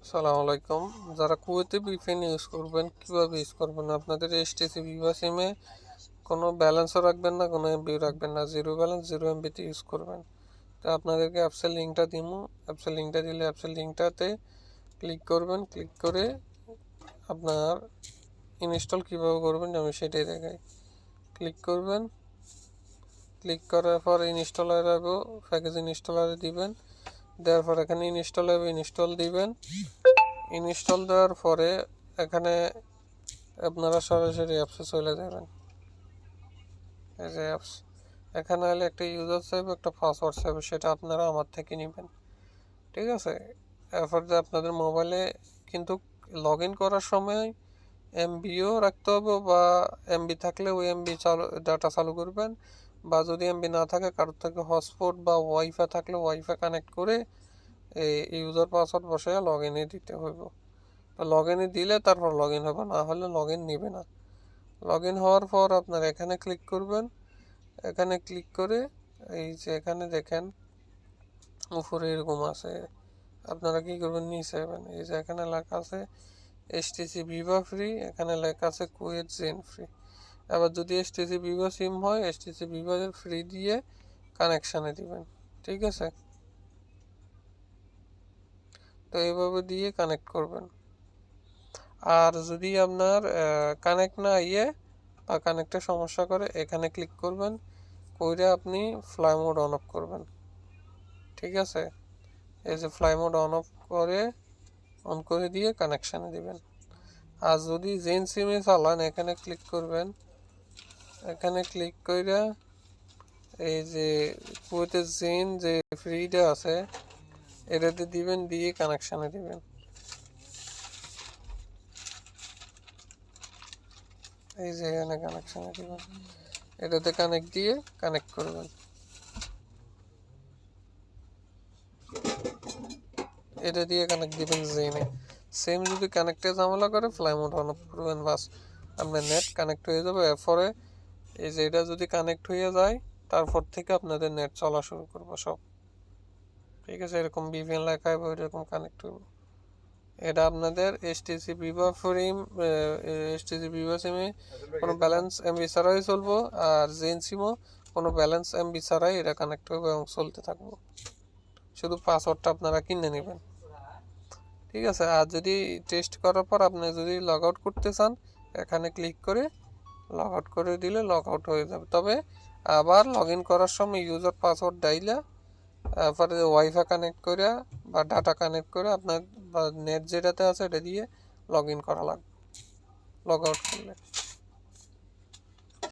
আসসালামু আলাইকুম। যারা কুয়েতে ভিপিএন ইউজ করবেন, কিভাবে ইউজ করবেন? আপনাদের এসটিসি ভিভা সিমে কোনো ব্যালেন্সও রাখবেন না, কোনো এমবিও রাখবেন না, জিরো ব্যালেন্স 0 এমবিতে ইউজ করবেন। তো আপনাদেরকে অ্যাপসের লিঙ্কটা দিব। অ্যাপসের লিঙ্কটা দিলে অ্যাপসের লিঙ্কটাতে ক্লিক করবেন। ক্লিক করে আপনার ইনস্টল কীভাবে করবেন আমি সেটাই দেখাই। ক্লিক করবেন। ক্লিক করার পর ইনস্টলার হবে, প্যাকেজ ইনস্টলারে দিবেন। দেওয়ার পর এখানে ইনস্টল হবে, ইনস্টল দিবেন। ইনস্টল দেওয়ার পরে এখানে আপনারা সরাসরি অ্যাপসে চলে যাবেন। এই যে অ্যাপস, এখানে হলে একটা ইউজার চাইবে, একটা পাসওয়ার্ড চাইবে, সেটা আপনারা আমার থেকে নেবেন। ঠিক আছে। এরপর যে আপনাদের মোবাইলে কিন্তু লগ ইন করার সময় এমবিও রাখতে হবে, বা এমবি থাকলে ওই এমবি চালু ডাটা চালু করবেন, বা যদি এমবি না থাকে কারোর থেকে হটস্পট বা ওয়াইফাই থাকলে ওয়াইফাই কানেক্ট করে এই ইউজার পাসওয়ার্ড বসে লগ ইনে দিতে হইব। লগ ইনে দিলে তারপর লগ ইন হবে, না হলে লগ ইন নেবে না। লগ ইন হওয়ার পর আপনার এখানে ক্লিক করবেন। এখানে ক্লিক করে এই যে এখানে দেখেন উপরে এরকম আছে, আপনারা কি করবেন, নিচে যাবেন। এই যে এখানে লেখা আছে এসটিসি ভিভা ফ্রি, এখানে লেখা আছে কুয়েত জেন ফ্রি। আবার যদি এসটিসি ভিভা সিম হয়, এসটিসি ভিভা ফ্রি দিয়ে কানেকশানে দিবেন। ঠিক আছে, তো এইভাবে দিয়ে কানেক্ট করবেন। আর যদি আপনার কানেক্ট না বা কানেক্টের সমস্যা করে, এখানে ক্লিক করবেন, করে আপনি ফ্লাই মোড অন অফ করবেন। ঠিক আছে, এই যে ফ্লাই মোড অন করে দিয়ে কানেকশানে দিবেন। আর যদি জেন সিমে চালান, এখানে ক্লিক করবেন। এখানে ক্লিক করে এই যে কুয়েতে জেন যে ফ্রিটা আছে এটাতে দিবেন, দিয়ে কানেকশানে দিবেন। এই যে এখানে কানেকশানে দিবেন, এটাতে কানেক্ট দিয়ে কানেক্ট করবেন। এটা দিয়ে কানেক্ট দিবেন জেনে। সেম যদি কানেক্টে ঝামেলা করে ফ্লাই মোড অন অফ করবেন, বাস আপনার নেট কানেক্ট হয়ে যাবে। এরপরে এই যে এটা যদি কানেক্ট হয়ে যায়, তারপর থেকে আপনাদের নেট চলা শুরু করবো সব। ঠিক আছে, এরকম ভিপিএন লেখা হবে, এরকম কানেক্ট হইব। এটা আপনাদের এসটিসি ভিভা ফ্রিম, এসটিসি ভিভা সিমে কোনো ব্যালেন্স এমবি ছাড়াই চলবো, আর জেন সিমও কোনো ব্যালেন্স এমবি ছাড়াই এটা কানেক্ট হবে এবং চলতে থাকবো। শুধু পাসওয়ার্ডটা আপনারা কিনে নেবেন। ঠিক আছে। আর যদি টেস্ট করার পর আপনি যদি লগ আউট করতে চান, এখানে ক্লিক করে লগ আউট করে দিলে লগ আউট হয়ে যাবে। তবে আবার লগ ইন করার সময় ইউজার পাসওয়ার্ড ডাইলা তারপরে ওয়াইফাই কানেক্ট করে বা ডাটা কানেক্ট করে আপনার নেট যেটাতে আছে এটা দিয়ে লগ ইন করা লাগবে লগ আউট করলে।